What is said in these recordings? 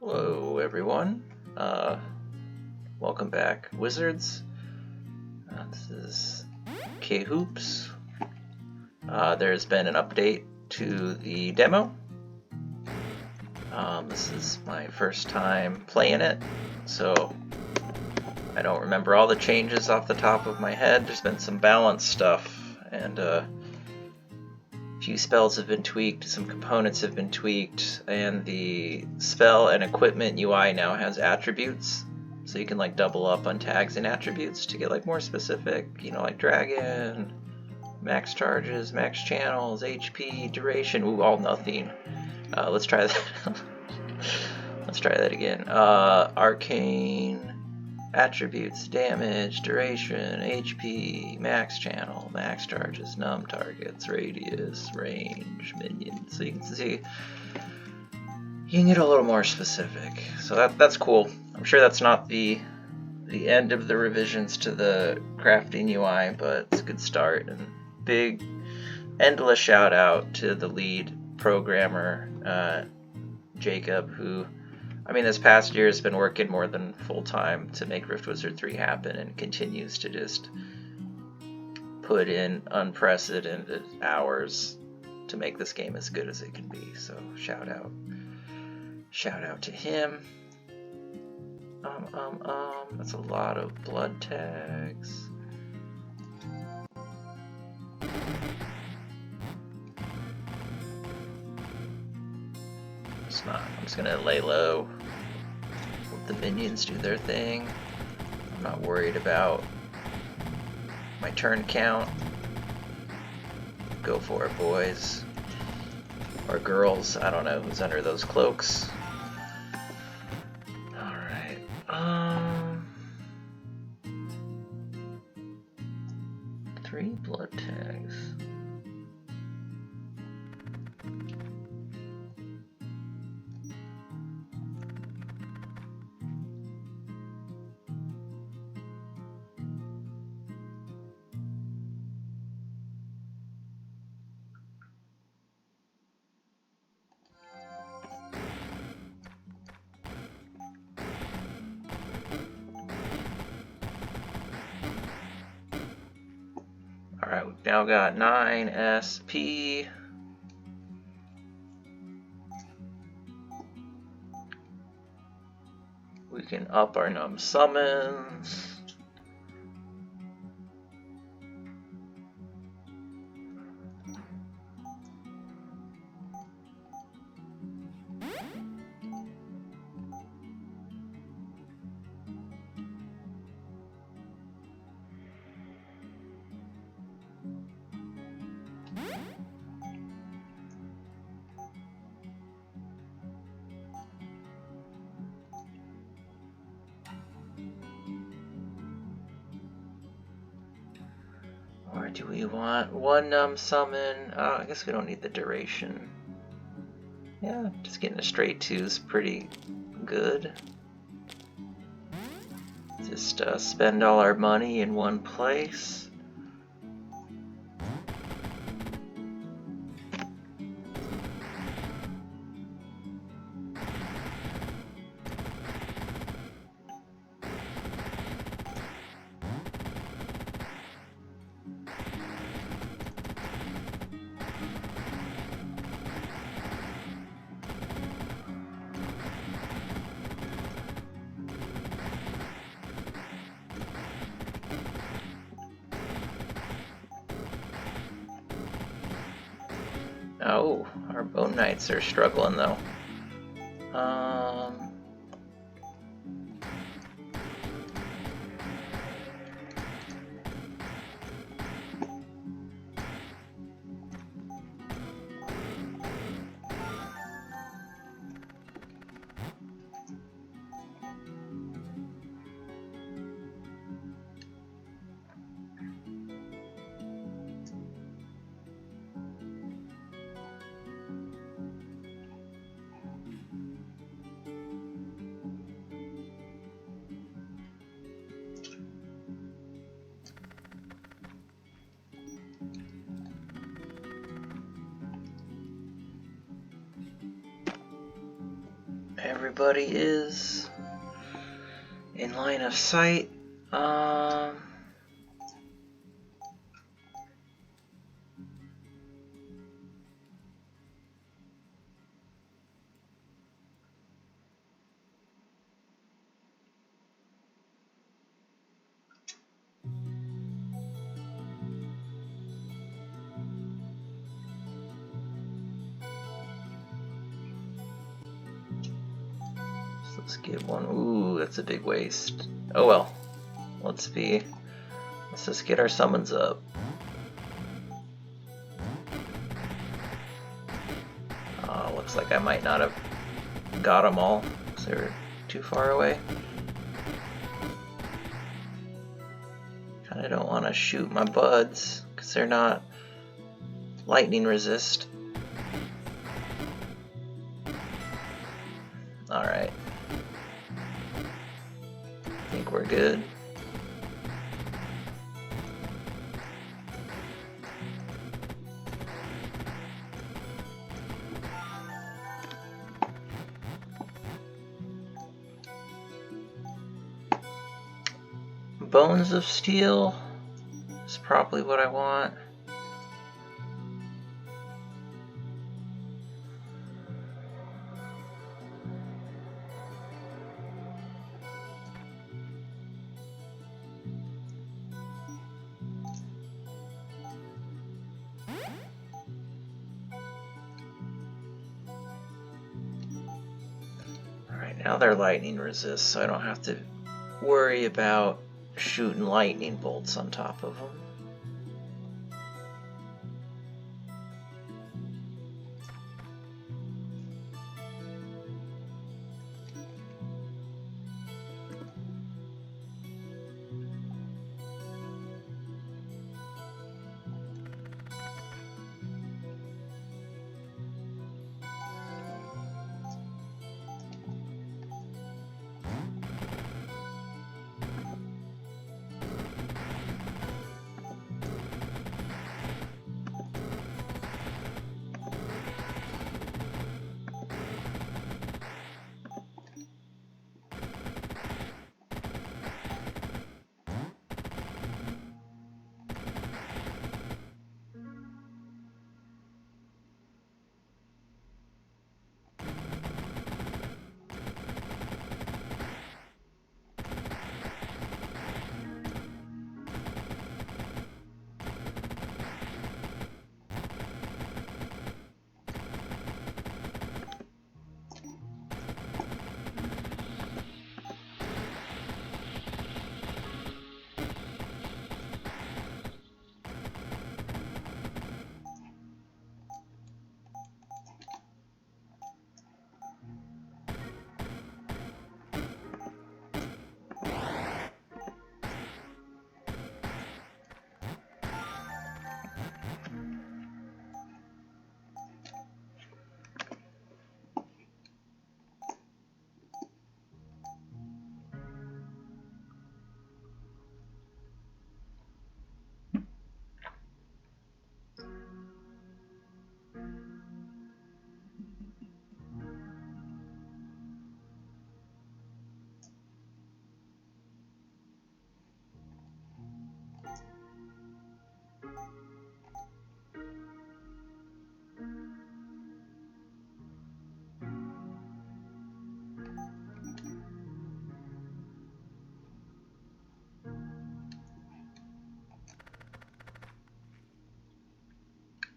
Hello, everyone. Welcome back, Wizards. This is K-Hoops. There's been an update to the demo. This is my first time playing it, so I don't remember all the changes off the top of my head. There's been some balance stuff, and a few spells have been tweaked, some components have been tweaked, and the spell and equipment UI now has attributes. So you can like double up on tags and attributes to get like more specific, like dragon, max charges, max channels, HP, duration. Ooh, all nothing. Let's try that. Let's try that again. Arcane, attributes, damage, duration, HP, max channel, max charges, num targets, radius, range, minions. So you can see you can get a little more specific. So that's cool. I'm sure that's not the end of the revisions to the crafting UI, but it's a good start. And big, endless shout out to the lead programmer, Jacob, who, this past year has been working more than full time to make Rift Wizard 3 happen and continues to just put in unprecedented hours to make this game as good as it can be. So shout out to him. That's a lot of blood tags. I'm just gonna lay low. Let the minions do their thing. I'm not worried about my turn count. Go for it, boys. Or girls. I don't know who's under those cloaks. Alright. 3 blood tags. Alright, we've now got 9 SP. We can up our num summons. Or do we want one num summon? I guess we don't need the duration. Yeah, just getting a straight 2 is pretty good. Just spend all our money in one place. Oh, our Bone Knights are struggling though. everybody is in line of sight. So let's get one. Ooh, that's a big waste. Oh well. Let's just get our summons up. Looks like I might not have got them all because they're too far away. Kinda don't want to shoot my buds because they're not lightning resist. Alright. I think we're good. Bones of Steel is probably what I want. Alright, now they're lightning resist, so I don't have to worry about shooting lightning bolts on top of them.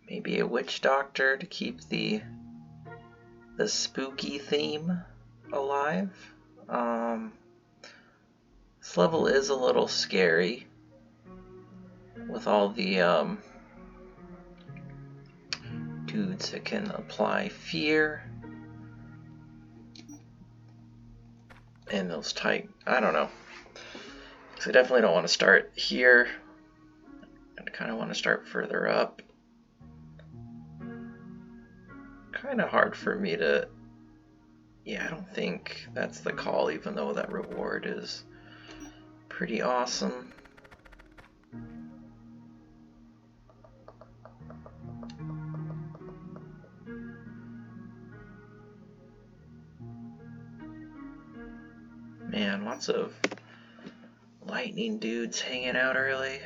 Maybe a witch doctor to keep the spooky theme alive. This level is a little scary with all the dudes that can apply fear and those tight. I don't know. So I definitely don't want to start here. I kind of want to start further up. Kind of hard for me to. Yeah, I don't think that's the call, even though that reward is pretty awesome. Man, lots of lightning dudes hanging out early.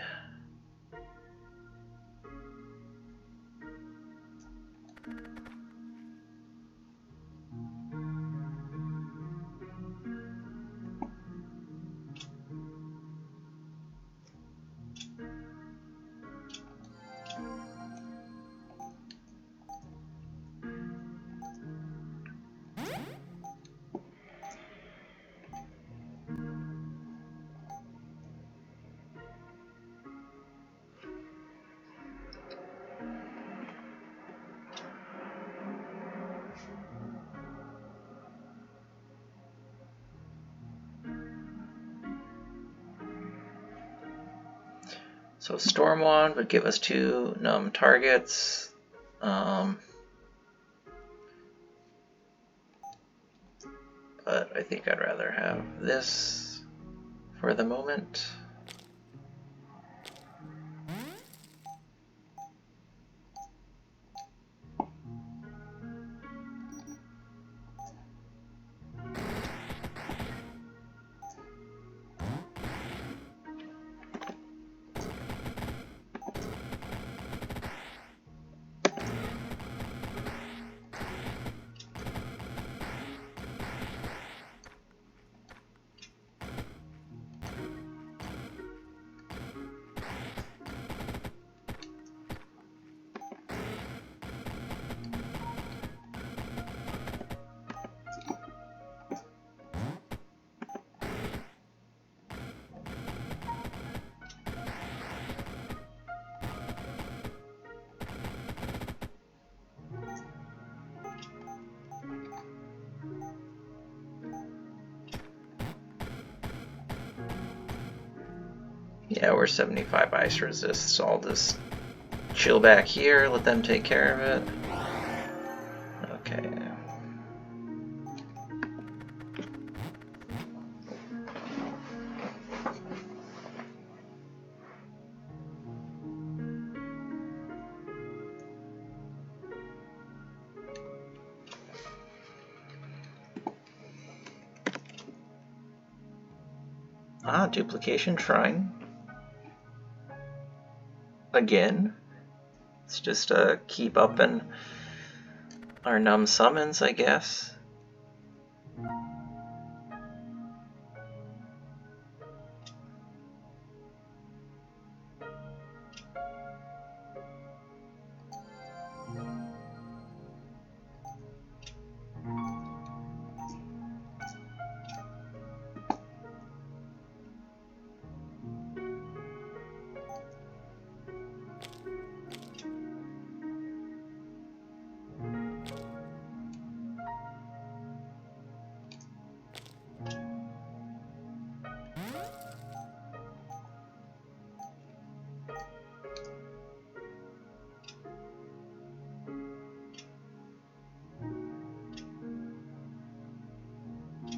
So Storm Wand would give us 2 numb targets. But I think I'd rather have this for the moment. Yeah, we're 75 ice resist, so I'll just chill back here, let them take care of it. Okay. Ah, duplication shrine. Again. Let's just keep up and our numb summons, I guess.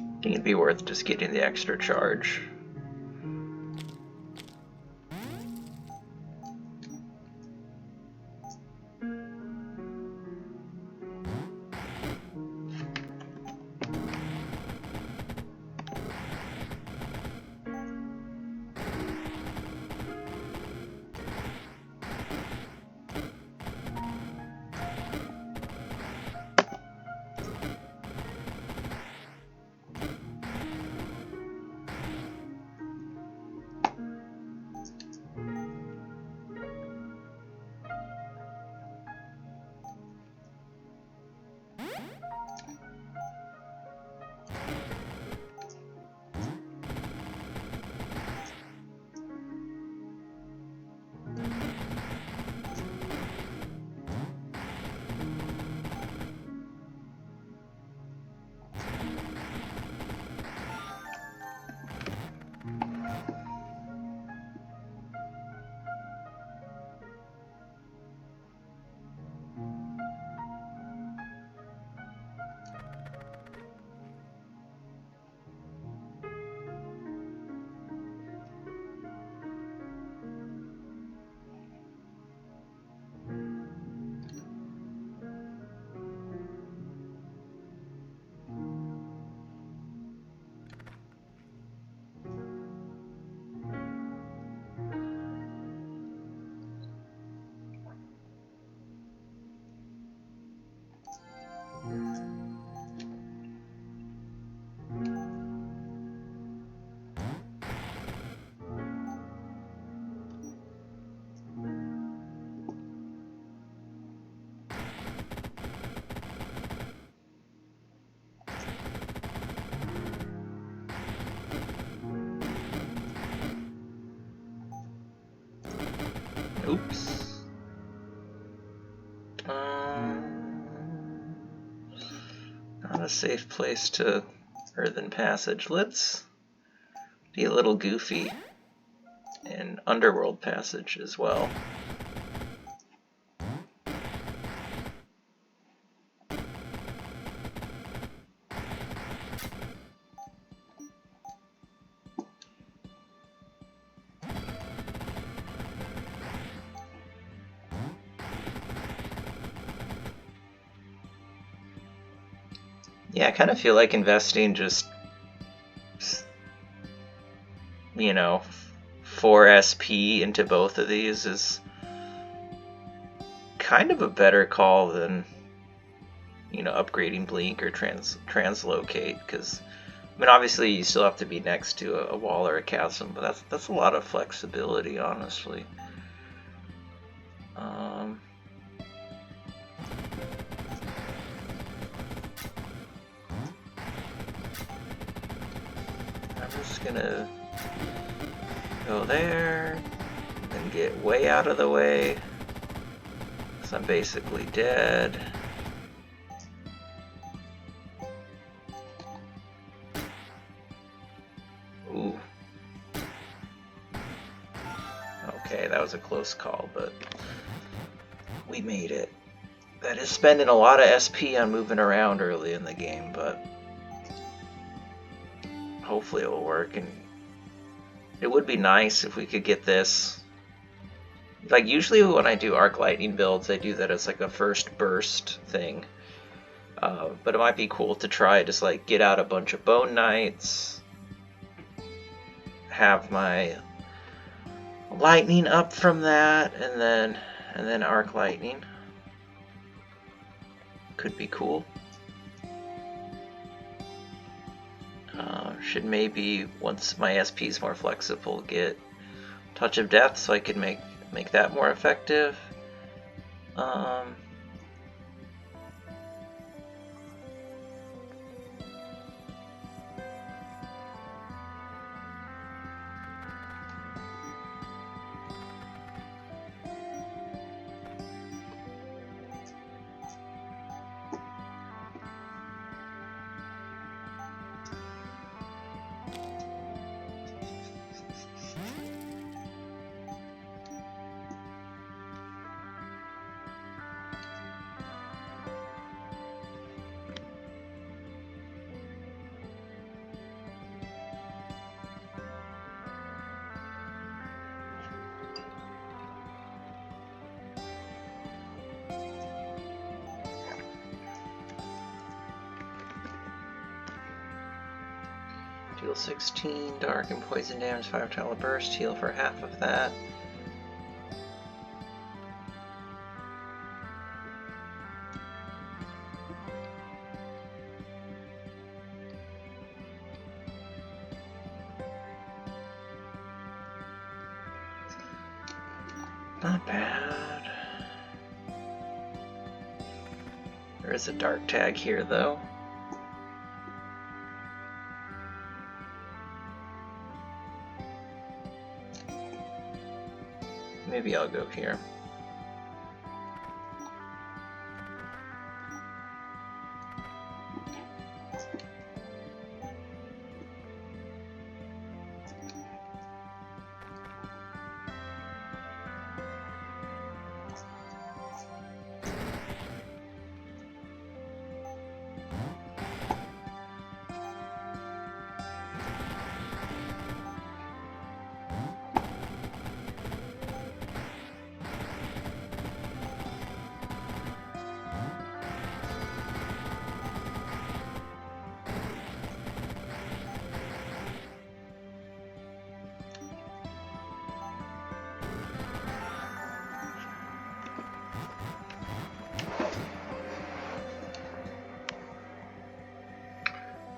I think it'd be worth just getting the extra charge. Oops. Not a safe place to Earthen Passage. Let's be a little goofy and Underworld Passage as well. Yeah, I kind of feel like investing just, you know, 4 SP into both of these is kind of a better call than, you know, upgrading Blink or Translocate, because, I mean, obviously you still have to be next to a wall or a chasm, but that's a lot of flexibility, honestly. I'm just gonna go there and get way out of the way, because I'm basically dead. Ooh. Okay, that was a close call, but we made it. That is spending a lot of SP on moving around early in the game, but hopefully it will work. And it would be nice if we could get this. Like, usually when I do Arc Lightning builds, I do that as like a first burst thing. But it might be cool to try just like get out a bunch of Bone Knights, have my Lightning up from that, and then Arc Lightning. Could be cool. Should maybe, once my SP is more flexible, get Touch of Death so I can make that more effective. Deal 16, dark and poison damage, 5 tile burst, heal for half of that. Not bad. There is a dark tag here, though. Maybe I'll go here.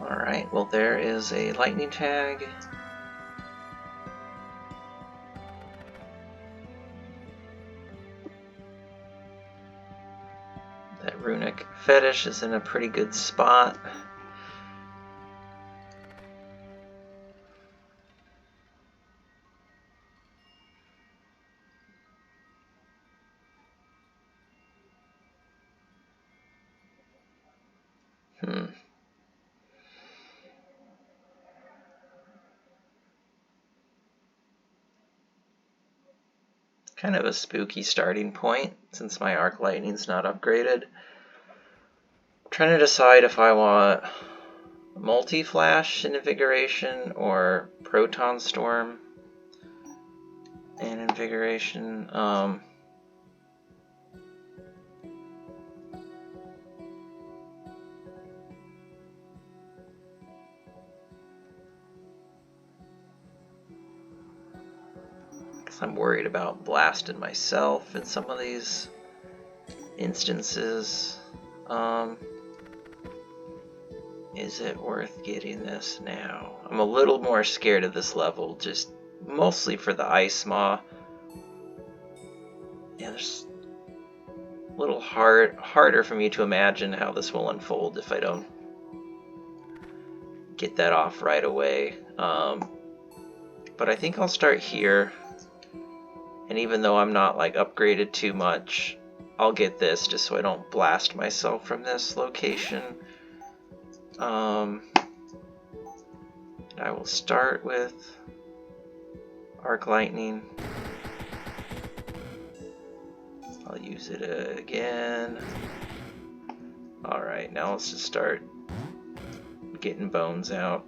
Alright, well there is a lightning tag. That runic fetish is in a pretty good spot. Hmm. Kind of a spooky starting point since my arc lightning's not upgraded. I'm trying to decide if I want multi-flash invigoration or proton storm and invigoration. I'm worried about blasting myself in some of these instances. Is it worth getting this now? I'm a little more scared of this level, just mostly for the ice maw. Yeah, there's a little harder for me to imagine how this will unfold if I don't get that off right away. But I think I'll start here. And even though I'm not like upgraded too much, I'll get this just so I don't blast myself from this location. I will start with Arc Lightning. I'll use it again. Alright, now let's just start getting bones out.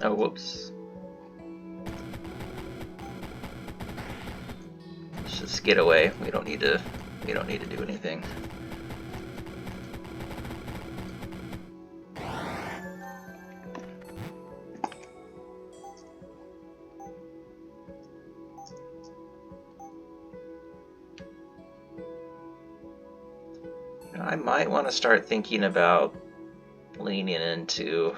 Oh, whoops. Let's just get away. We don't need to do anything. I might want to start thinking about leaning into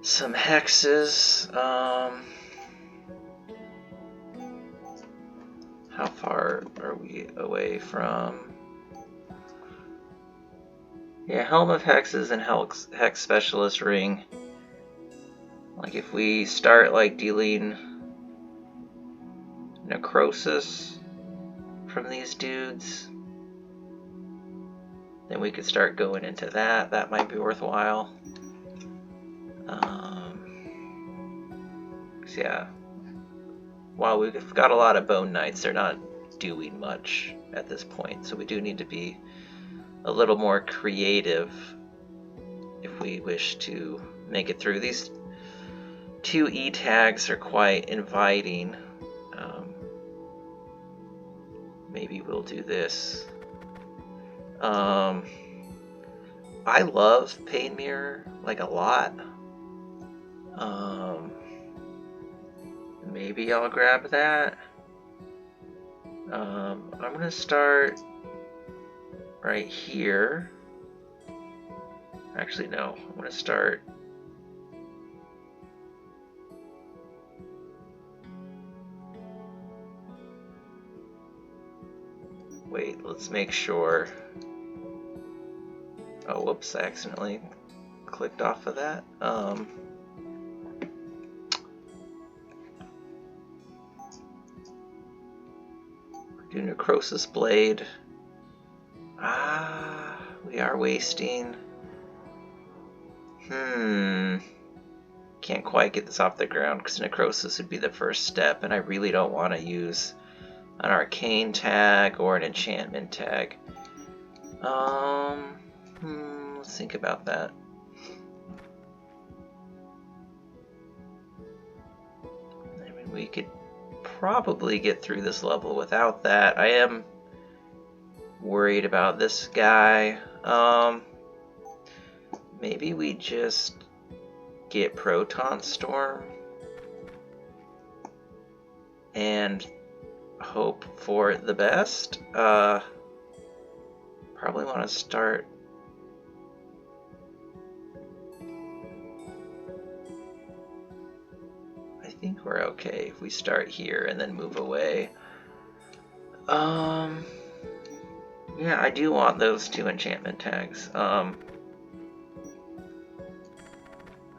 some hexes. How far are we away from? Yeah, Helm of Hexes and Hex Specialist Ring. Like if we start like dealing necrosis from these dudes, then we could start going into that. That might be worthwhile. So yeah, while we've got a lot of Bone Knights, they're not doing much at this point, so we do need to be a little more creative if we wish to make it through. These two E tags are quite inviting. Maybe we'll do this. I love Pain Mirror like a lot. Maybe I'll grab that. I'm gonna start right here. Actually, no. I'm gonna start. Wait, let's make sure. Oh, whoops! I accidentally clicked off of that. Do Necrosis Blade. We We are wasting. Can't quite get this off the ground because necrosis would be the first step, and I really don't want to use an arcane tag or an enchantment tag. Let's think about that. I mean, we could probably get through this level without that. I am worried about this guy. Maybe we just get Proton Storm and hope for the best. Probably want to start. I think we're okay if we start here and then move away. Yeah, I do want those 2 enchantment tags. I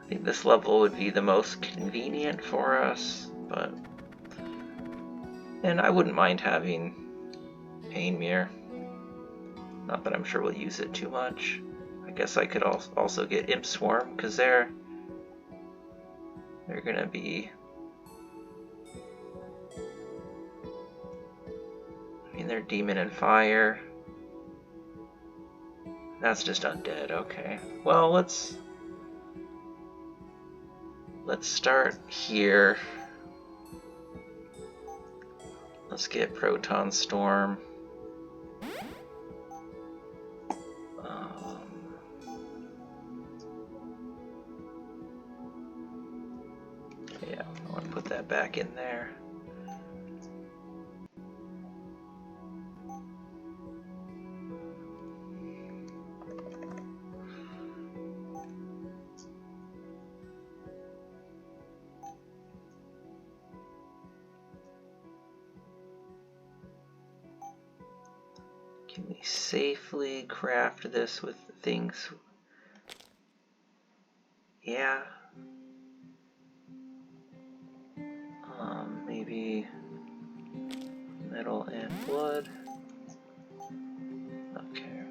think this level would be the most convenient for us, but... And I wouldn't mind having Pain Mirror. Not that I'm sure we'll use it too much. I guess I could also get Imp Swarm, because they're gonna be... I mean, they're Demon and Fire. That's just undead, okay. Well, let's start here. Let's get Proton Storm. Yeah, I want to put that back in there. Can we safely craft this with things? Yeah. Maybe metal and blood. Okay.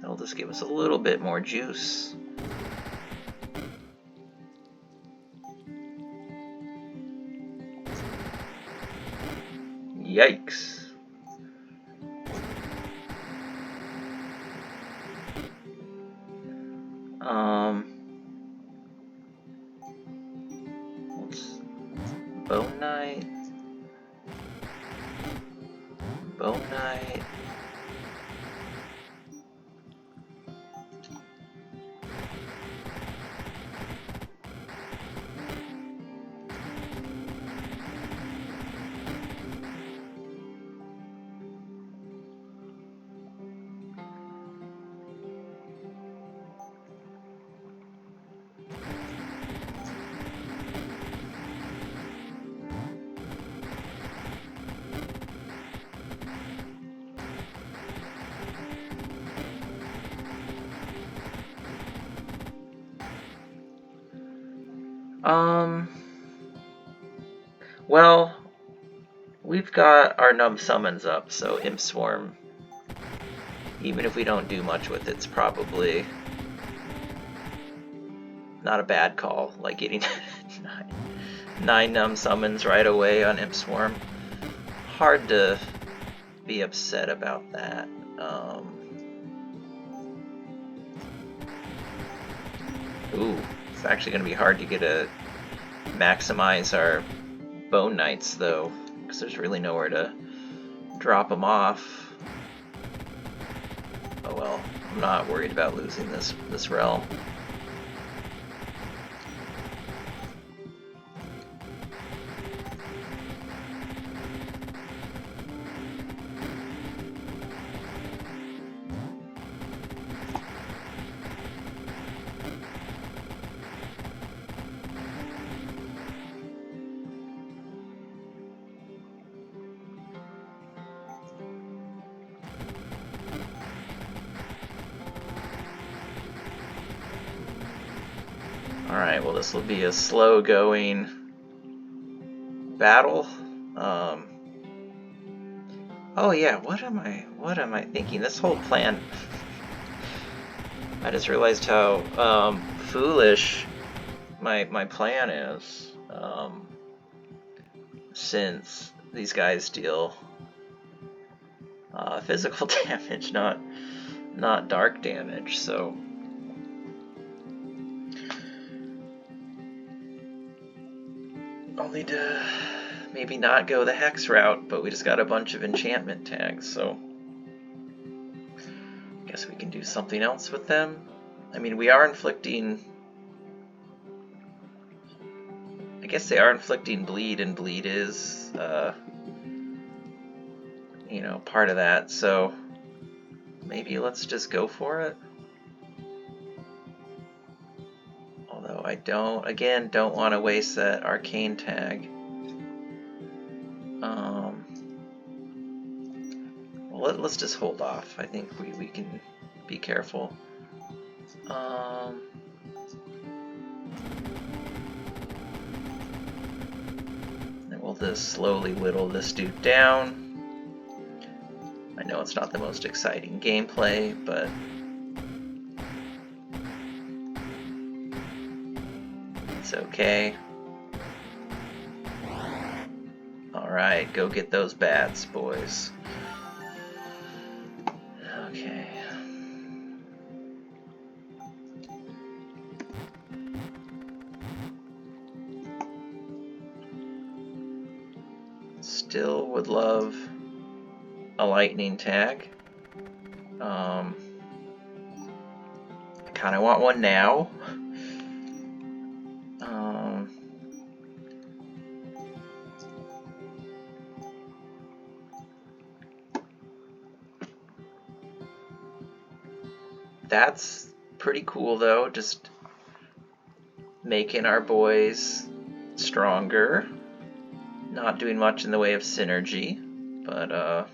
That'll just give us a little bit more juice. Yikes. Let's Bone Knight. Bone Knight. Well, we've got our Numb Summons up, so Imp Swarm, even if we don't do much with it, it's probably not a bad call, like getting 9 Numb Summons right away on Imp Swarm. Hard to be upset about that. Ooh, it's actually going to be hard to maximize our Bone Knights, though, because there's really nowhere to drop them off. Oh well, I'm not worried about losing this realm. Alright, well this will be a slow-going battle. Oh yeah, what am I thinking? This whole plan I just realized how foolish my plan is. Since these guys deal physical damage, not dark damage, so I'll need to maybe not go the hex route, but we just got a bunch of enchantment tags, so I guess we can do something else with them. I mean, we are inflicting... I guess they are inflicting bleed, and bleed is, you know, part of that, so maybe let's just go for it. Although I don't want to waste that arcane tag. Well, let's just hold off. I think we can be careful. And we'll just slowly whittle this dude down. I know it's not the most exciting gameplay, but it's okay. Alright, go get those bats, boys. Okay. Still would love a lightning tag. I kind of want one now. That's pretty cool though, just making our boys stronger. Not doing much in the way of synergy, but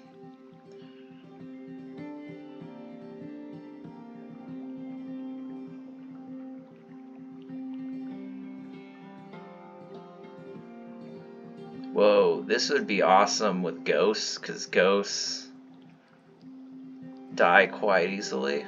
whoa, this would be awesome with ghosts, because ghosts die quite easily.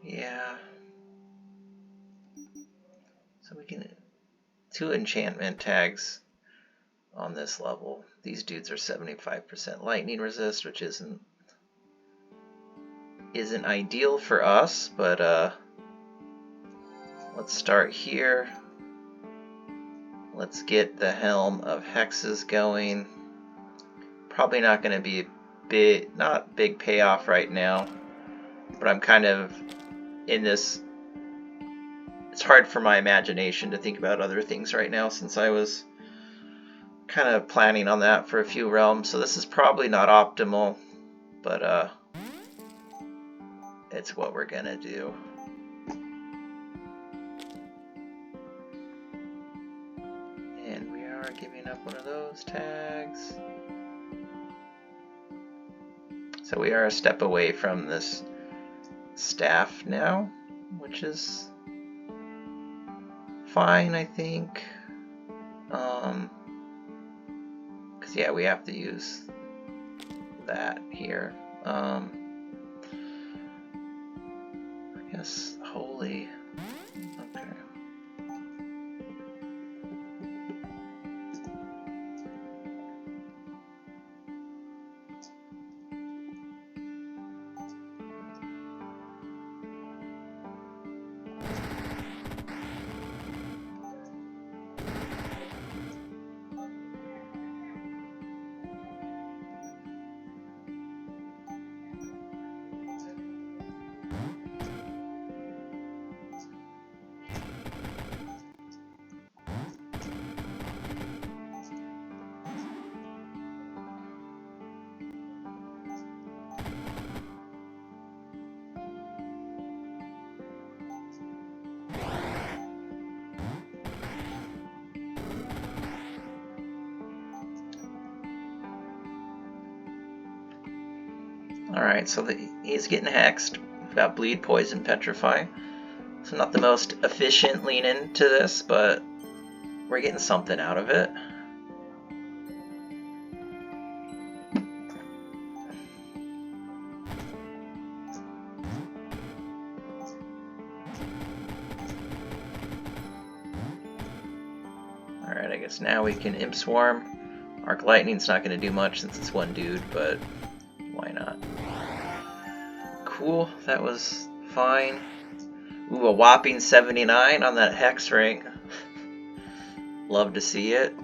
Yeah. So we can... 2 enchantment tags on this level. These dudes are 75% lightning resist, which isn't ideal for us, but let's start here. Let's get the Helm of Hexes going. Probably not going to be a not big payoff right now, but I'm kind of in this... It's hard for my imagination to think about other things right now, since I was kind of planning on that for a few realms, so this is probably not optimal, but it's what we're gonna do. And we are giving up one of those tags. So we are a step away from this staff now, which is fine, I think. Because yeah, we have to use that here. I guess holy. Okay. Alright, so he's getting hexed. We've got Bleed, Poison, Petrify. So not the most efficient lean into this, but we're getting something out of it. Alright, I guess now we can Imp Swarm. Arc Lightning's not going to do much since it's one dude, but why not? Cool, that was fine. Ooh, a whopping 79 on that Hex ring. Love to see it.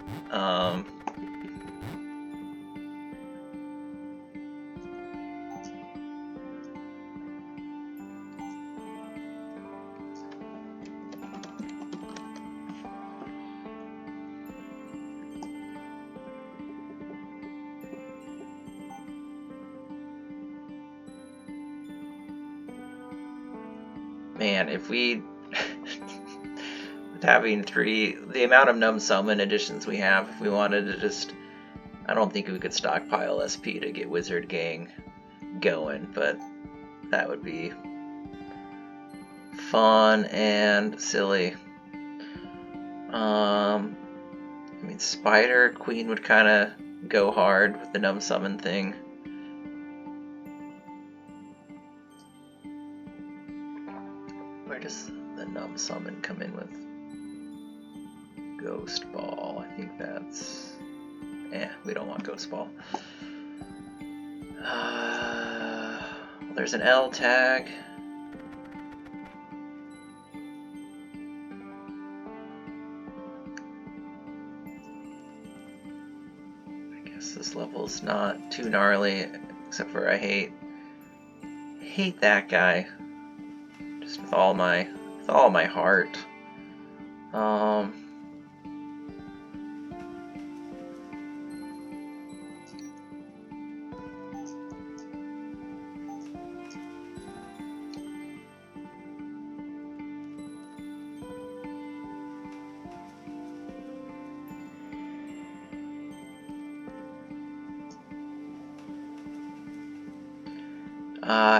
Man, if we, with having the amount of Numb Summon editions we have, if we wanted to just, I don't think we could stockpile SP to get Wizard Gang going, but that would be fun and silly. I mean, Spider Queen would kind of go hard with the Numb Summon thing. Where does the Numb Summon come in with? Ghost Ball. I think that's... we don't want Ghost Ball. There's an L tag. I guess this level's not too gnarly, except for I hate that guy. Just with all my heart.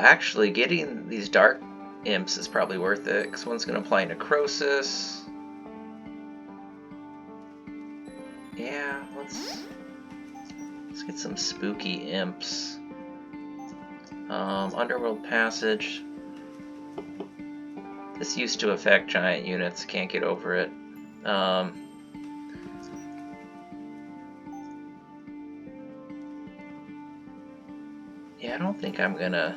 Actually, getting these dark imps is probably worth it, because one's going to apply Necrosis. Yeah, let's get some spooky imps. Underworld Passage. This used to affect giant units, can't get over it. Yeah, I don't think I'm gonna...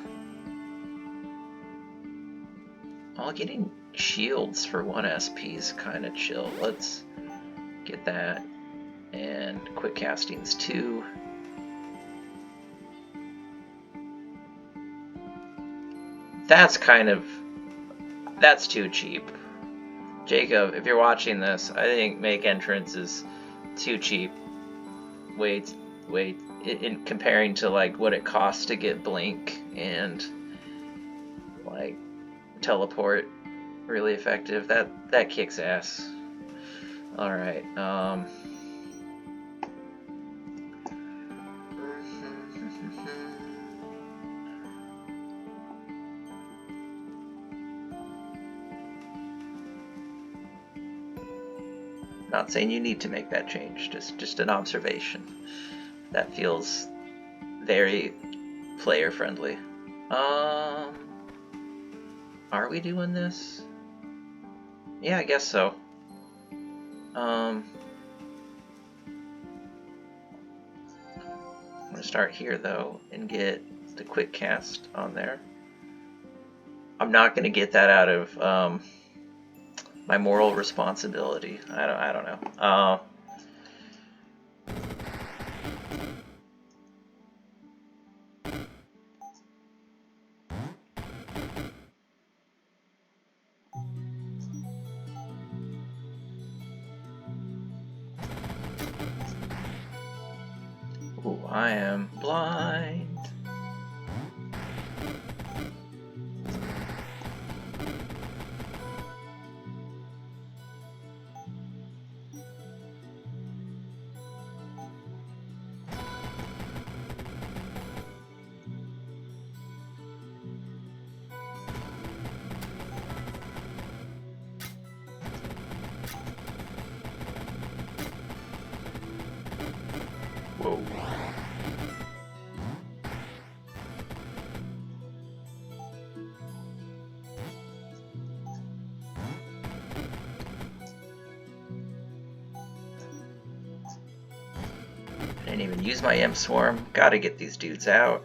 getting shields for 1 SP is kind of chill. Let's get that. And quick castings 2. That's too cheap. Jacob, if you're watching this, I think Make Entrance is too cheap. Wait, in comparing to like what it costs to get Blink and like Teleport really effective. That kicks ass. Alright, not saying you need to make that change, just an observation. That feels very player friendly. Are we doing this? Yeah, I guess so. I'm gonna start here though and get the quick cast on there. I'm not gonna get that out of my moral responsibility. I don't know. Ooh, I am blind. didn't even use my M Swarm. Gotta get these dudes out.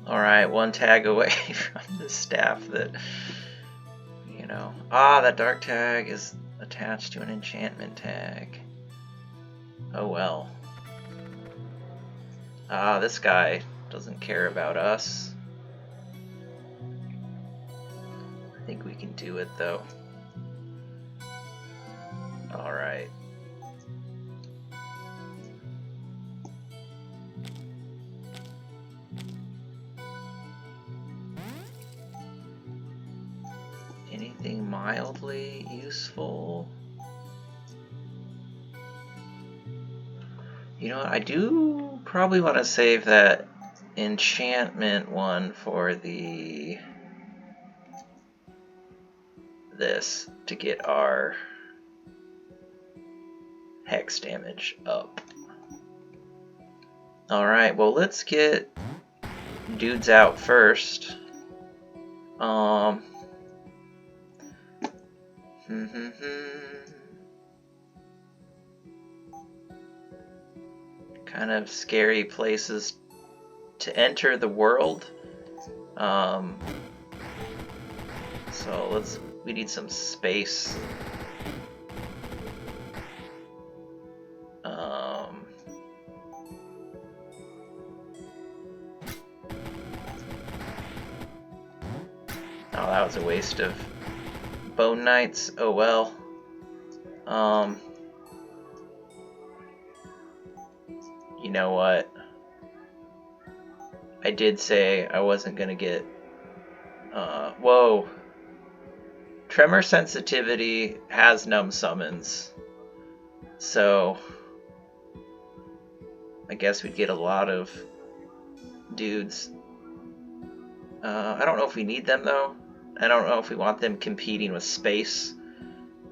Alright, one tag away from the staff that, you know... Ah, that dark tag is attached to an enchantment tag. Oh well. Ah, this guy doesn't care about us. I think we can do it though. Alright. Anything mildly useful? You know what, I do probably want to save that enchantment one for this to get our hex damage up. Alright, well let's get dudes out first. Kind of scary places to enter the world. So we need some space. Oh, that was a waste of Bone Knights. Oh well. You know what? I did say I wasn't gonna get... whoa. Tremor sensitivity has numb summons. So... I guess we'd get a lot of dudes. I don't know if we need them though. I don't know if we want them competing with space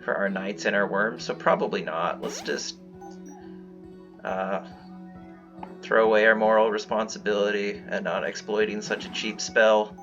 for our knights and our worms, so probably not. Let's just throw away our moral responsibility and not exploiting such a cheap spell.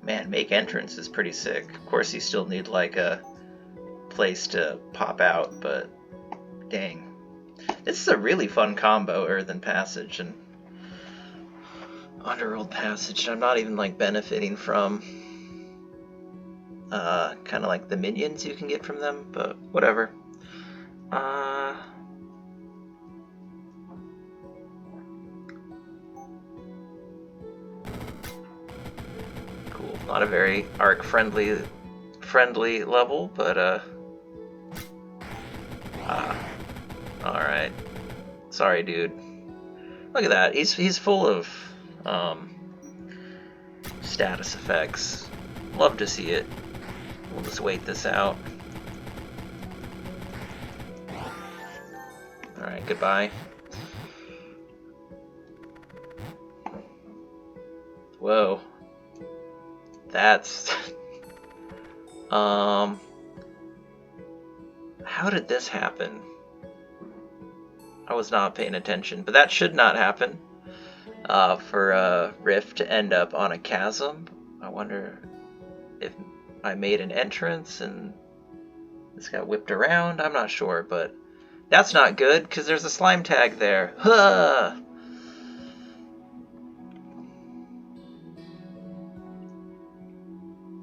Man, make entrance is pretty sick. Of course, you still need like a place to pop out, but dang. This is a really fun combo, Earthen Passage and Underworld Passage. I'm not even like benefiting from kind of like the minions you can get from them, but whatever. Cool. Not a very arc friendly level, but alright. Sorry, dude. Look at that. He's full of status effects. Love to see it. We'll just wait this out. Alright, goodbye. Whoa. That's... How did this happen? I was not paying attention, but that should not happen. For a Rift to end up on a chasm. I wonder if I made an entrance and this got whipped around. I'm not sure, but that's not good because there's a slime tag there. Huh!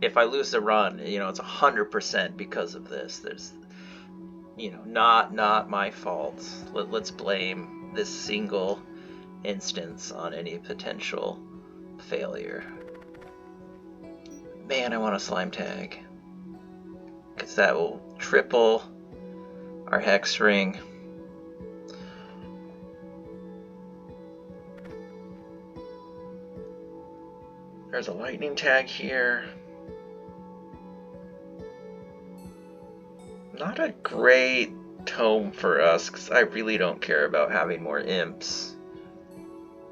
If I lose the run, you know, it's 100% because of this. There's, you know, not my fault. Let's blame this single instance on any potential failure. Man, I want a slime tag, because that will triple our hex ring. There's a lightning tag here. Not a great tome for us, because I really don't care about having more imps.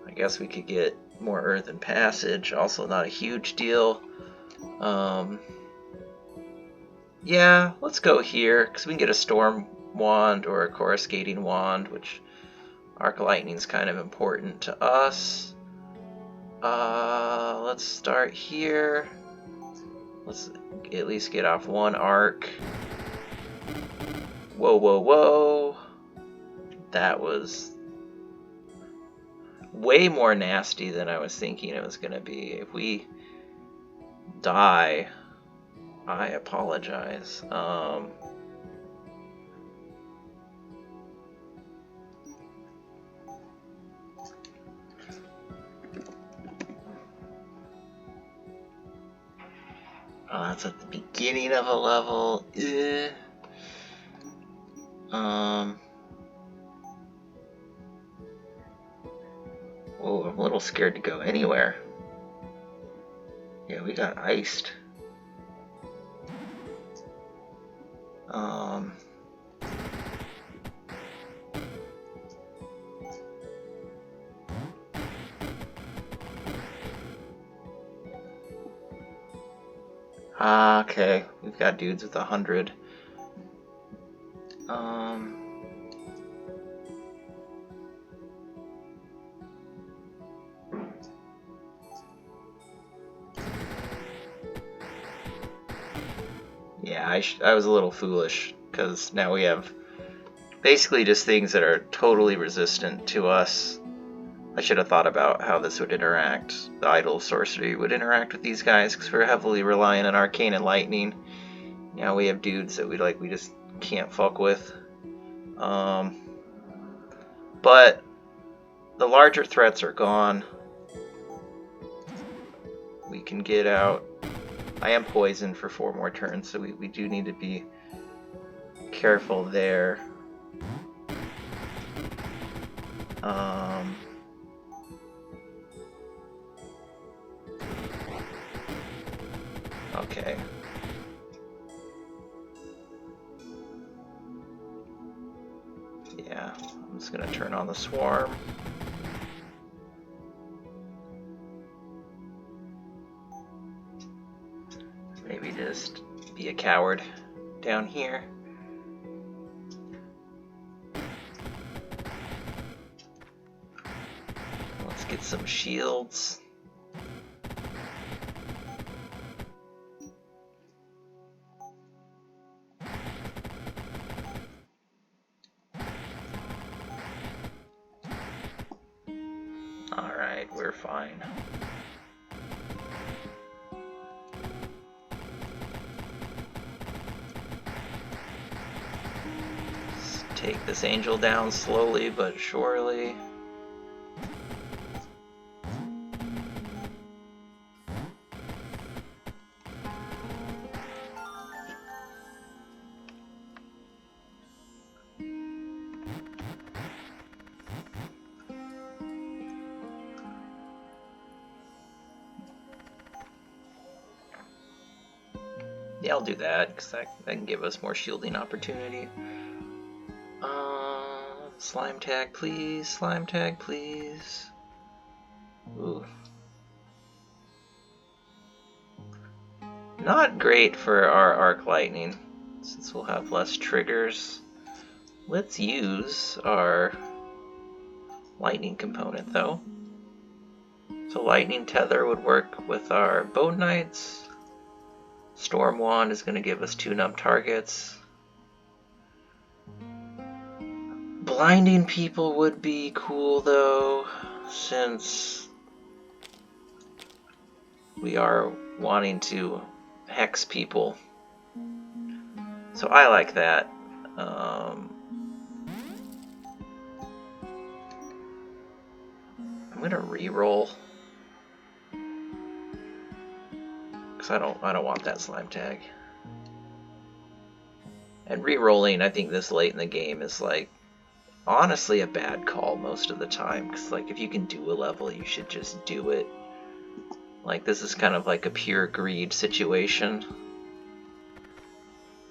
I guess we could get more Earthen Passage, also not a huge deal. Yeah, let's go here, because we can get a Storm Wand or a Coruscating Wand, which Arc Lightning's kind of important to us. Let's start here. Let's at least get off one arc. Whoa, whoa, whoa. That was way more nasty than I was thinking it was going to be. If we die, I apologize. Oh, that's at the beginning of a level. Oh, I'm a little scared to go anywhere. Yeah, we got iced. Okay, we've got dudes with 100. Yeah, I was a little foolish, because now we have basically just things that are totally resistant to us. I should have thought about how this would interact. The Idol Sorcery would interact with these guys, because we're heavily reliant on Arcane and Lightning. Now we have dudes that we just can't fuck with. But the larger threats are gone. We can get out. I am poisoned for 4 more turns, so we do need to be careful there. Okay. Yeah, I'm just gonna turn on the swarm. Maybe just be a coward down here. Let's get some shields. Alright, we're fine. Let's take this angel down slowly but surely. Yeah, I'll do that, because that can give us more shielding opportunity. Slime tag, please. Slime tag, please. Ooh. Not great for our Arc Lightning, since we'll have less triggers. Let's use our Lightning component, though. So Lightning Tether would work with our Bone Knights. Storm Wand is going to give us 2 numb targets. Blinding people would be cool, though, since we are wanting to hex people. So I like that. I'm gonna re-roll. Because I don't want that slime tag. And re-rolling, I think this late in the game is like honestly a bad call most of the time. Because like if you can do a level, you should just do it. Like this is kind of like a pure greed situation.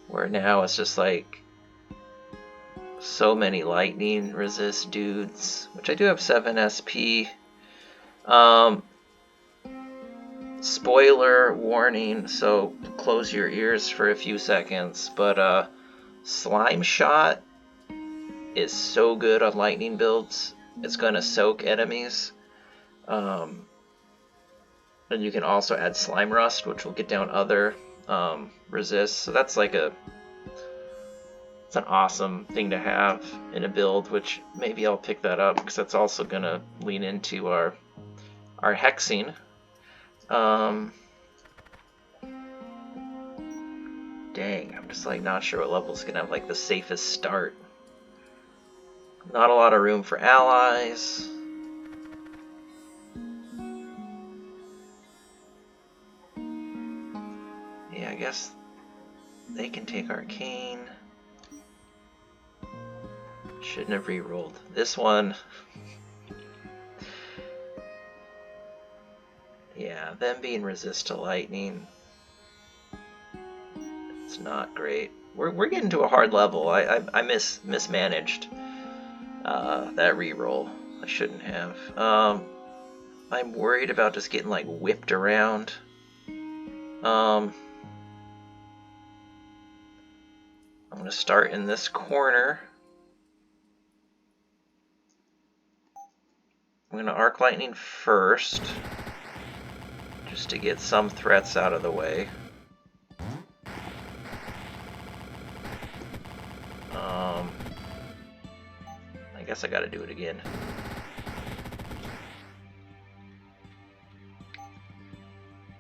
Where now it's just like so many lightning resist dudes, which I do have 7 SP. Spoiler warning, so close your ears for a few seconds, but Slime Shot is so good on lightning builds. It's gonna soak enemies. And you can also add Slime Rust, which will get down other resists. So that's like it's an awesome thing to have in a build, which maybe I'll pick that up because that's also gonna lean into our hexing. Dang, I'm just like not sure what level's gonna have like the safest start. Not a lot of room for allies. Yeah, I guess they can take Arcane. Shouldn't have re-rolled. This one. Yeah, them being resist to lightning. It's not great. We're getting to a hard level. I mismanaged that re-roll. I shouldn't have. I'm worried about just getting like whipped around. I'm gonna start in this corner. I'm gonna Arc Lightning first, just to get some threats out of the way. I guess I gotta do it again.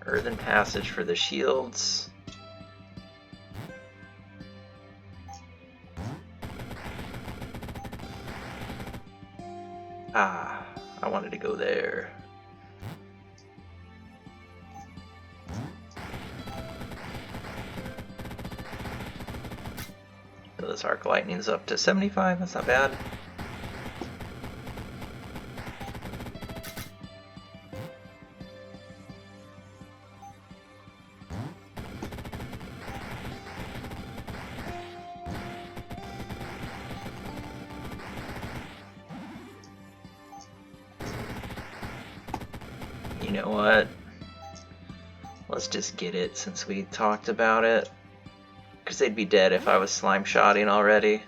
Earthen Passage for the shields. Ah, I wanted to go there. So this Arc Lightning's up to 75, that's not bad. You know what? Let's just get it since we talked about it. Because they'd be dead if I was slime shotting already.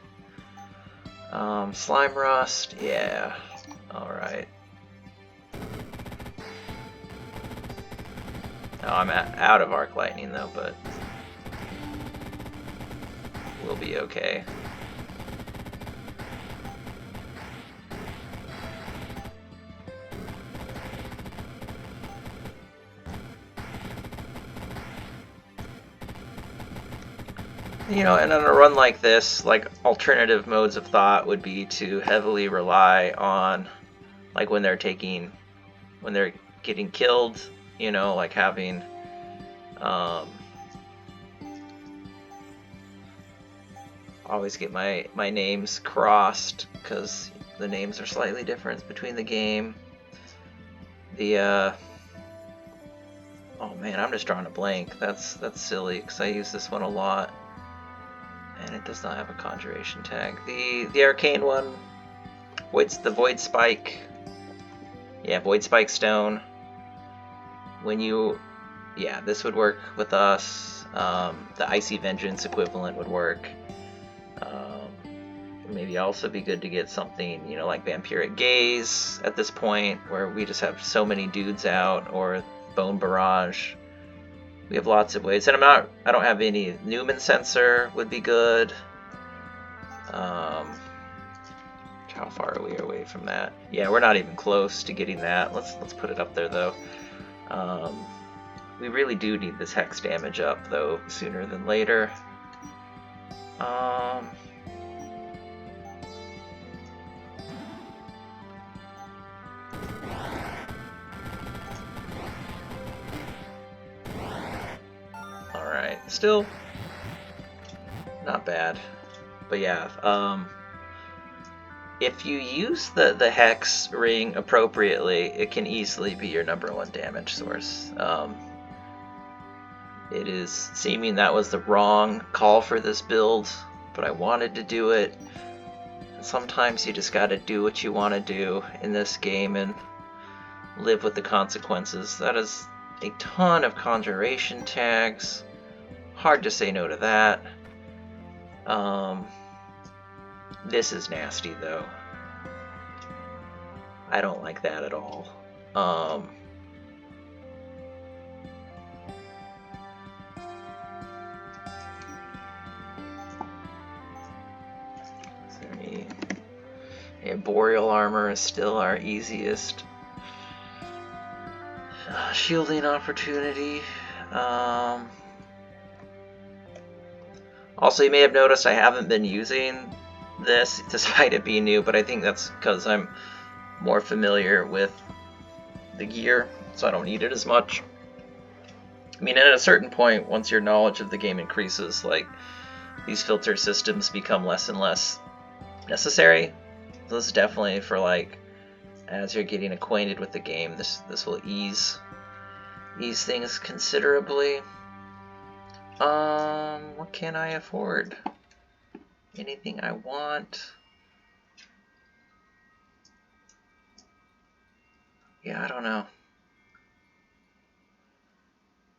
Slime Rust, yeah. Alright. Oh, I'm out of Arc Lightning though, but we'll be okay. You know, and on a run like this, like alternative modes of thought would be to heavily rely on, like when they're getting killed, you know, like having, always get my names crossed because the names are slightly different between the game. Oh man, I'm just drawing a blank. That's silly because I use this one a lot. And it does not have a conjuration tag. The arcane one, the Void Spike. Yeah, Void Spike Stone. Yeah, this would work with us. The Icy Vengeance equivalent would work. Maybe also be good to get something, you know, like Vampiric Gaze at this point, where we just have so many dudes out, or Bone Barrage. We have lots of ways, and I don't have any. Newman Sensor would be good. How far are we away from that? Yeah, we're not even close to getting that. Let's put it up there though. We really do need this hex damage up though, sooner than later. still not bad. But yeah, if you use the Hex ring appropriately, it can easily be your #1 damage source. It is seeming that was the wrong call for this build, but I wanted to do it. Sometimes you just gotta do what you want to do in this game and live with the consequences. That is a ton of conjuration tags. Hard to say no to that. This is nasty though. I don't like that at all. Is there any... Yeah, Boreal Armor is still our easiest shielding opportunity. Also, you may have noticed I haven't been using this despite it being new, but I think that's because I'm more familiar with the gear, so I don't need it as much. I mean, at a certain point, once your knowledge of the game increases, like, these filter systems become less and less necessary. So this is definitely for, like, as you're getting acquainted with the game, this will ease things considerably. What can I afford? Anything I want? Yeah, I don't know.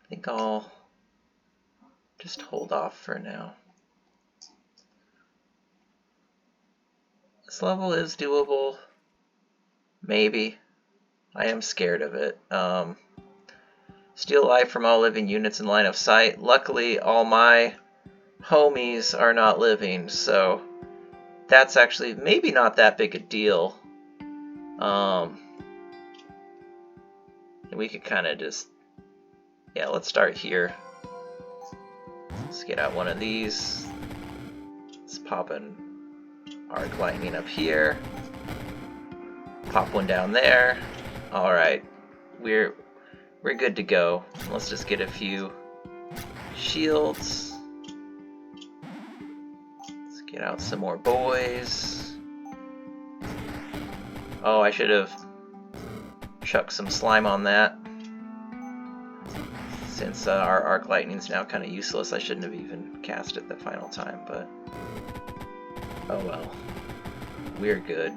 I think I'll just hold off for now. This level is doable. Maybe. I am scared of it. Steal life from all living units in line of sight. Luckily, all my homies are not living, so that's actually maybe not that big a deal. And we could kind of just... Yeah, let's start here. Let's get out one of these. Let's pop an arc lightning up here. Pop one down there. Alright. We're good to go. Let's just get a few shields. Let's get out some more boys. Oh, I should have chucked some slime on that. Since our arc lightning's now kind of useless, I shouldn't have even cast it the final time, but oh well. We're good.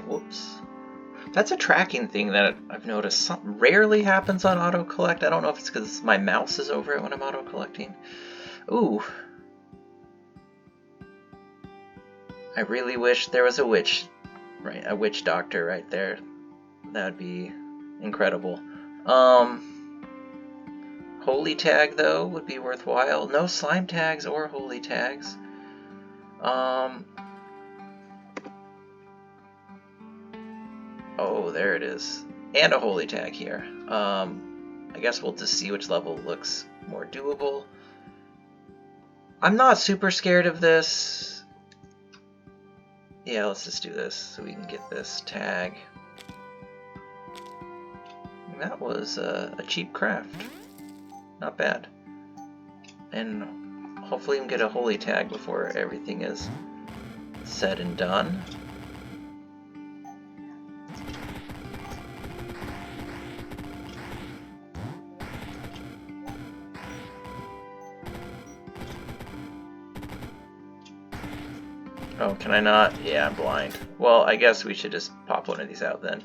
Whoops. That's a tracking thing that I've noticed rarely happens on auto-collect. I don't know if it's because my mouse is over it when I'm auto-collecting. Ooh. I really wish there was a witch doctor right there. That would be incredible. Holy tag, though, would be worthwhile. No slime tags or holy tags. Oh, there it is. And a holy tag here. I guess we'll just see which level looks more doable. I'm not super scared of this. Yeah, let's just do this so we can get this tag. That was a cheap craft. Not bad. And hopefully we can get a holy tag before everything is said and done. Oh, can I not? Yeah, I'm blind. Well, I guess we should just pop one of these out then.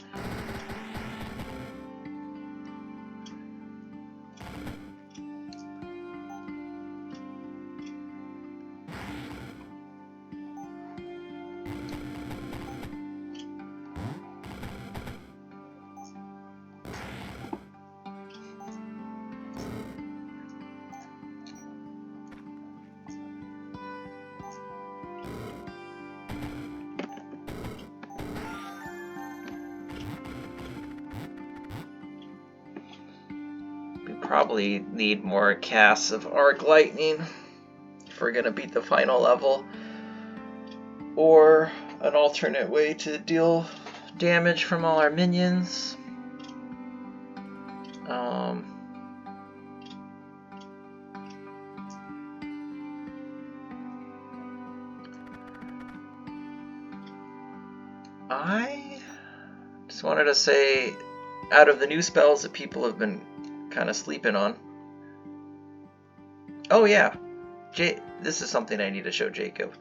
Probably need more casts of Arc Lightning if we're gonna beat the final level, or an alternate way to deal damage from all our minions. I just wanted to say, out of the new spells that people have been kind of sleeping on. Oh yeah, this is something I need to show Jacob.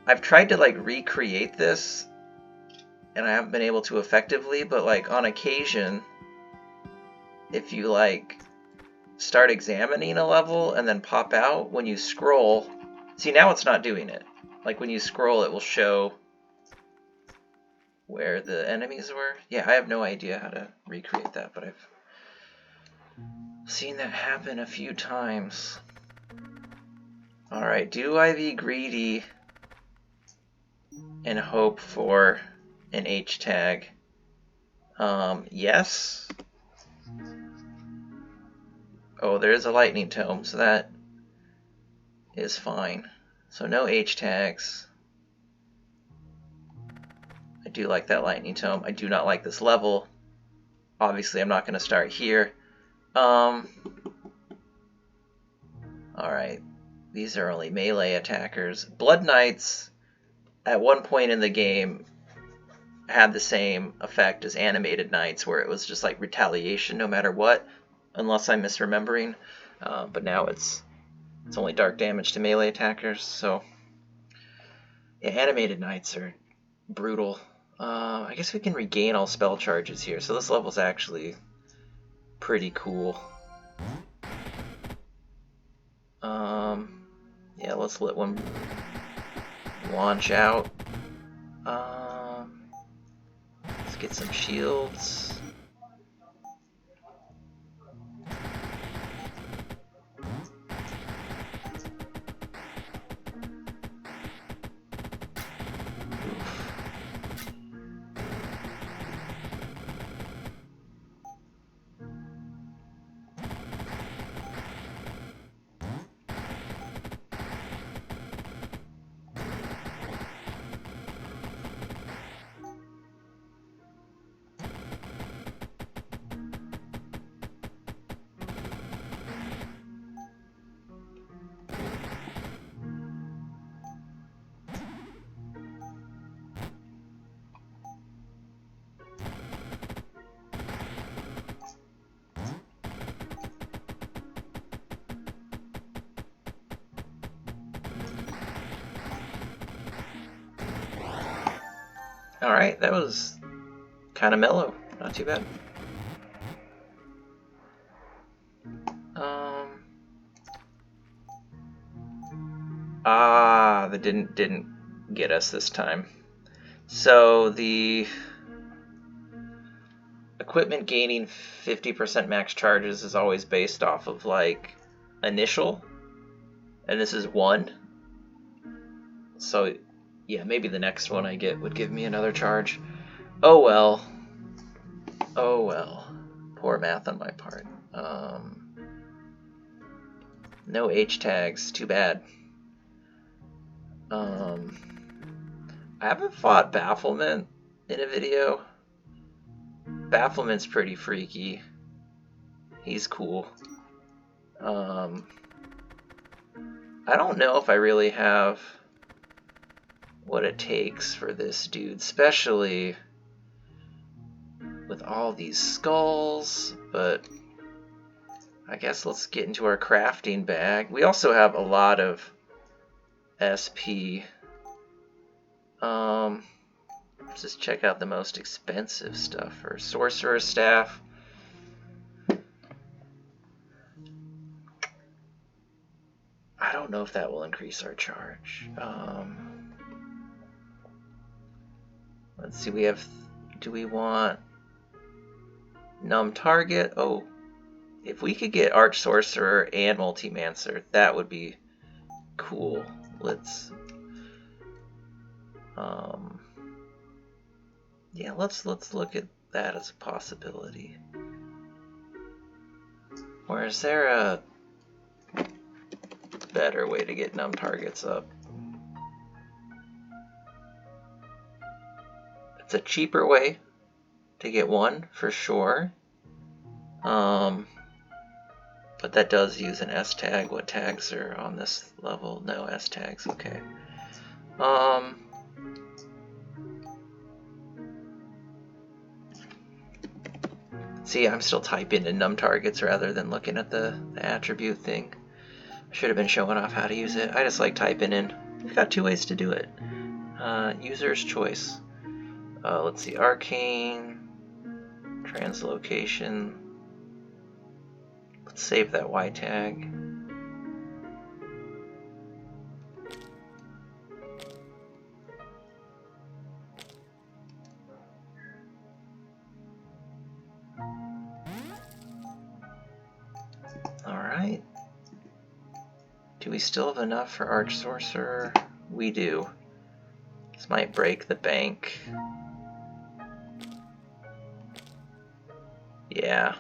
I've tried to like recreate this, and I haven't been able to effectively, but like on occasion, if you like start examining a level and then pop out, when you scroll, see now it's not doing it. Like when you scroll, it will show where the enemies were. Yeah, I have no idea how to recreate that, but I've seen that happen a few times. Alright, do I be greedy and hope for an H tag? Yes. Oh, there's a lightning tome, so that is fine. So no H tags. I do like that lightning tome. I do not like this level. Obviously, I'm not going to start here. Alright, these are only melee attackers. Blood Knights, at one point in the game, had the same effect as Animated Knights, where it was just like retaliation no matter what, unless I'm misremembering. But now it's only dark damage to melee attackers, so yeah, Animated Knights are brutal. I guess we can regain all spell charges here, so this level's actually pretty cool. Yeah, let's let one launch out. Let's get some shields. Alright, that was kind of mellow. Not too bad. That didn't get us this time. So the equipment gaining 50% max charges is always based off of like initial, and this is 1. So yeah, maybe the next one I get would give me another charge. Oh well. Oh well. Poor math on my part. No H tags. Too bad. I haven't fought Bafflement in a video. Bafflement's pretty freaky. He's cool. I don't know if I really have what it takes for this dude, especially with all these skulls, but I guess let's get into our crafting bag. We also have a lot of SP. Let's just check out the most expensive stuff for Sorcerer Staff. I don't know if that will increase our charge. Let's see, we have, do we want Numb Target? Oh, if we could get Arch Sorcerer and Multi-Mancer, that would be cool. Let's, yeah, let's look at that as a possibility. Or is there a better way to get Numb Targets up? It's a cheaper way to get one, for sure. But that does use an S tag. What tags are on this level? No S tags, okay. See, I'm still typing in Numb Targets rather than looking at the attribute thing. I should have been showing off how to use it. I just like typing in. We've got two ways to do it. User's choice. Let's see, Arcane, Translocation. Let's save that Y tag. Alright. Do we still have enough for Arch Sorcerer? We do. This might break the bank. Yeah.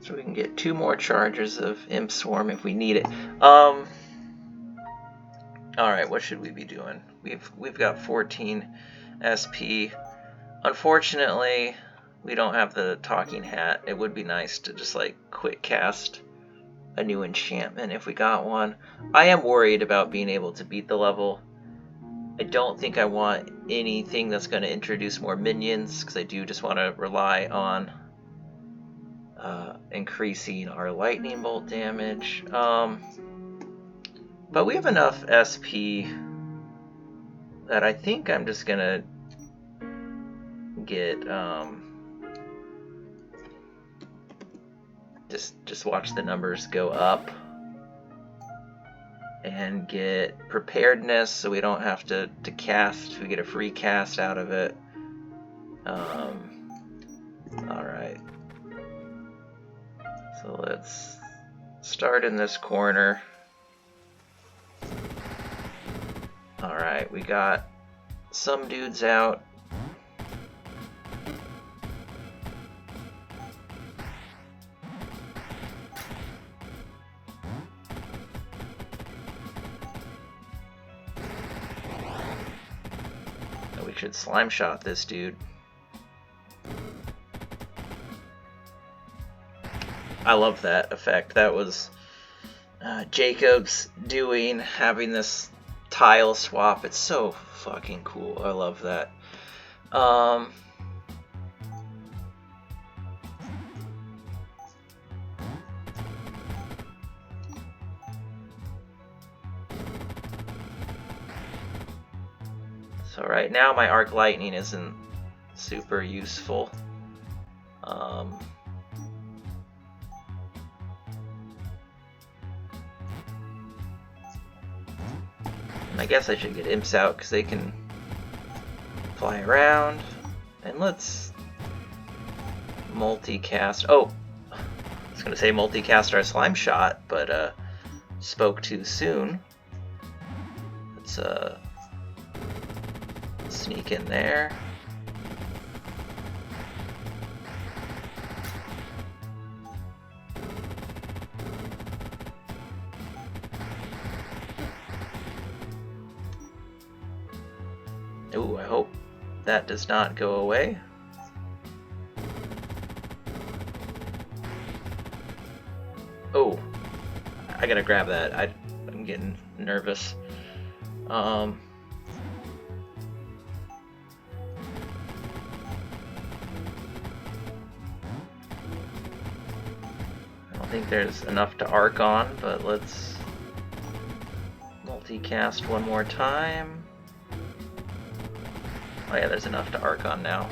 So we can get 2 more charges of Imp Swarm if we need it. Alright, what should we be doing? We've got 14 SP. Unfortunately, we don't have the Talking Hat. It would be nice to just like quick cast a new enchantment if we got one. I am worried about being able to beat the level. I don't think I want anything that's going to introduce more minions, because I do just want to rely on increasing our lightning bolt damage. But we have enough SP that I think I'm just going to get just watch the numbers go up and get preparedness, so we don't have to cast. We get a free cast out of it. Alright, so let's start in this corner. Alright, we got some dudes out. We should slime shot this dude. I love that effect. That was Jacob's doing, having this tile swap. It's so fucking cool. I love that. So right now my Arc Lightning isn't super useful. I guess I should get imps out because they can fly around. And let's multicast. Oh, I was going to say multicast our slime shot, but spoke too soon. Let's sneak in there. Ooh, I hope that does not go away. Oh, I gotta grab that. I'm getting nervous. I don't think there's enough to arc on, but let's multicast one more time. Oh yeah, there's enough to arc on now.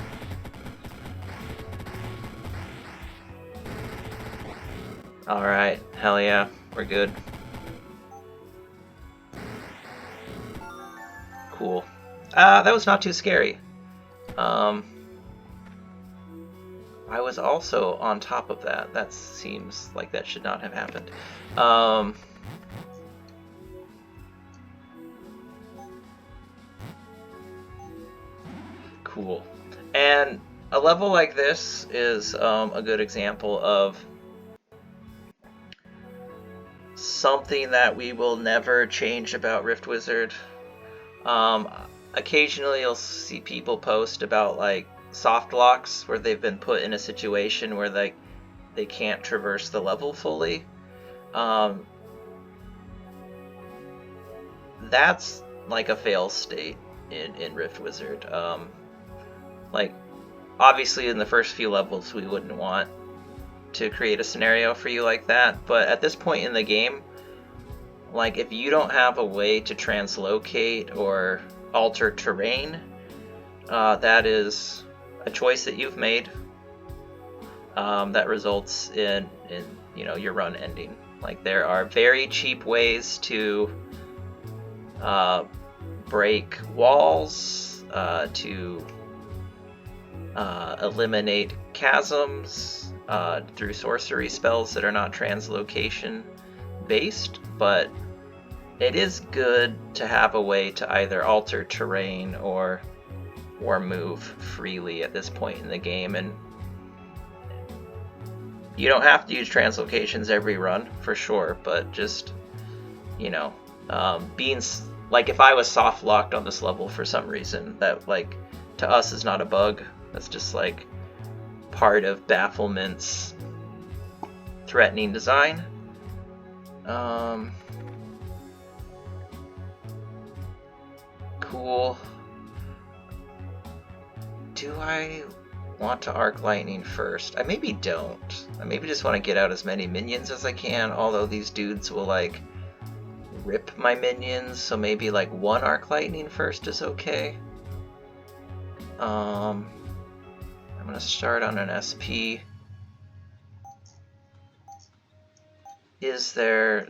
Alright, hell yeah, we're good. Cool. That was not too scary. I was also on top of that. That seems like that should not have happened. Cool. And a level like this is a good example of something that we will never change about Rift Wizard. Occasionally you'll see people post about like soft locks where they've been put in a situation where they can't traverse the level fully. That's like a fail state in Rift Wizard. Like, obviously in the first few levels we wouldn't want to create a scenario for you like that, but at this point in the game, like, if you don't have a way to translocate or alter terrain, that is a choice that you've made that results in you know, your run ending. Like, there are very cheap ways to break walls, to eliminate chasms through sorcery spells that are not translocation based, but it is good to have a way to either alter terrain or move freely at this point in the game. And you don't have to use translocations every run for sure, but just, you know, being like, if I was soft locked on this level for some reason, that, like, to us is not a bug. That's just like part of Bafflement's threatening design. Cool. Do I want to arc lightning first? I maybe don't. I maybe just want to get out as many minions as I can, although these dudes will like rip my minions, so maybe like one arc lightning first is okay. I'm gonna start on an SP. Is there...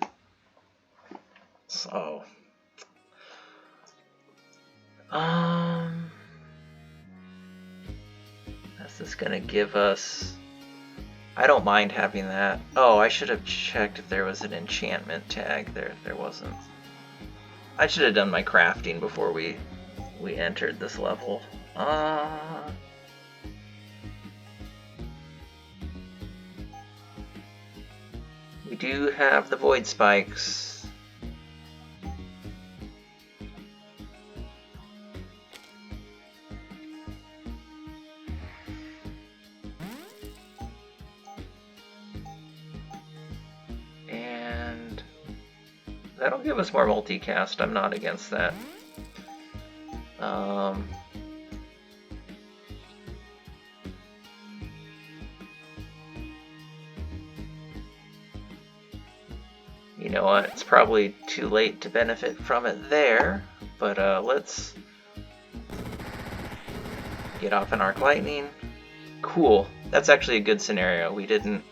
Oh. Is this gonna give us... I don't mind having that. Oh, I should have checked if there was an enchantment tag. There wasn't. I should have done my crafting before we entered this level. We do have the Void Spikes. And that'll give us more multicast. I'm not against that. You know what, it's probably too late to benefit from it there, but let's get off an arc lightning. Cool, that's actually a good scenario. We didn't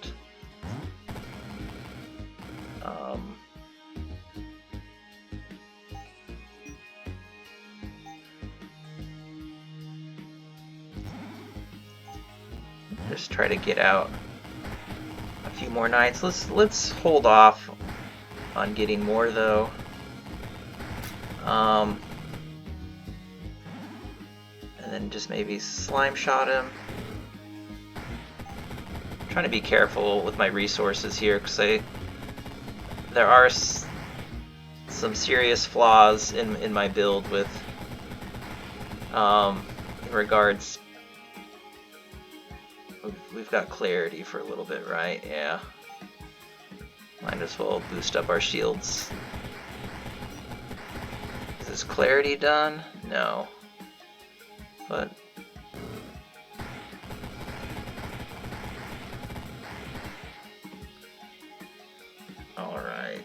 just try to get out a few more knights. Let's hold off on getting more though. And then just maybe slime shot him. I'm trying to be careful with my resources here because there are some serious flaws in my build with In regards, we've got clarity for a little bit, right? Yeah. Might as well boost up our shields. Is this clarity done? No. But all right.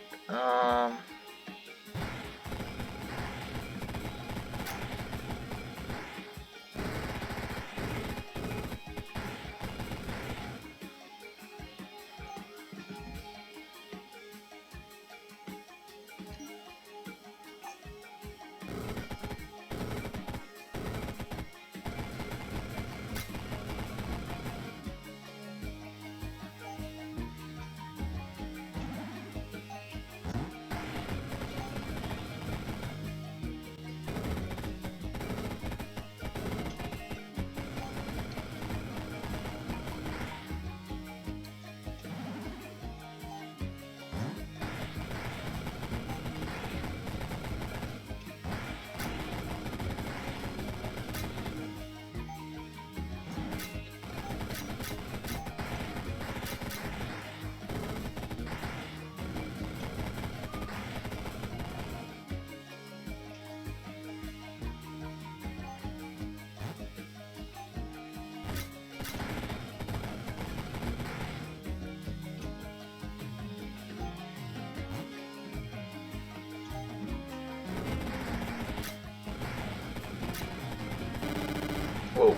Whoa.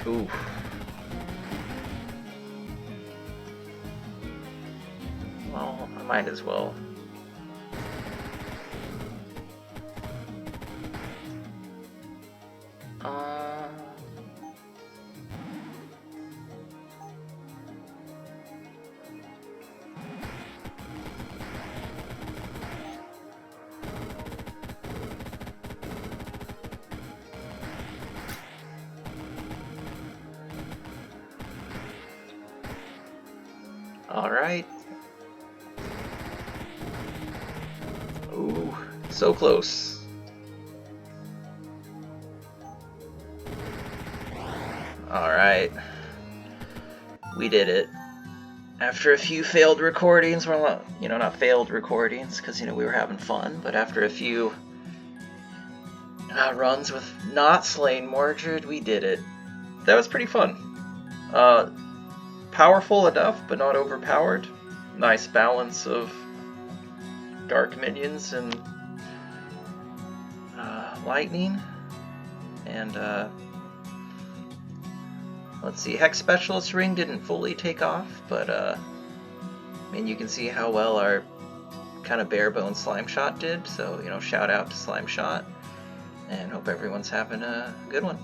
Oof. Well, I might as well. All right. Ooh, so close. All right. We did it. After a few failed recordings, well, not failed recordings, because, we were having fun, but after a few runs with not slaying Mordred, we did it. That was pretty fun. Powerful enough, but not overpowered. Nice balance of dark minions and lightning. And let's see, Hex Specialist Ring didn't fully take off, but you can see how well our kind of bare bones Slime Shot did. So, shout out to Slime Shot, and hope everyone's having a good one.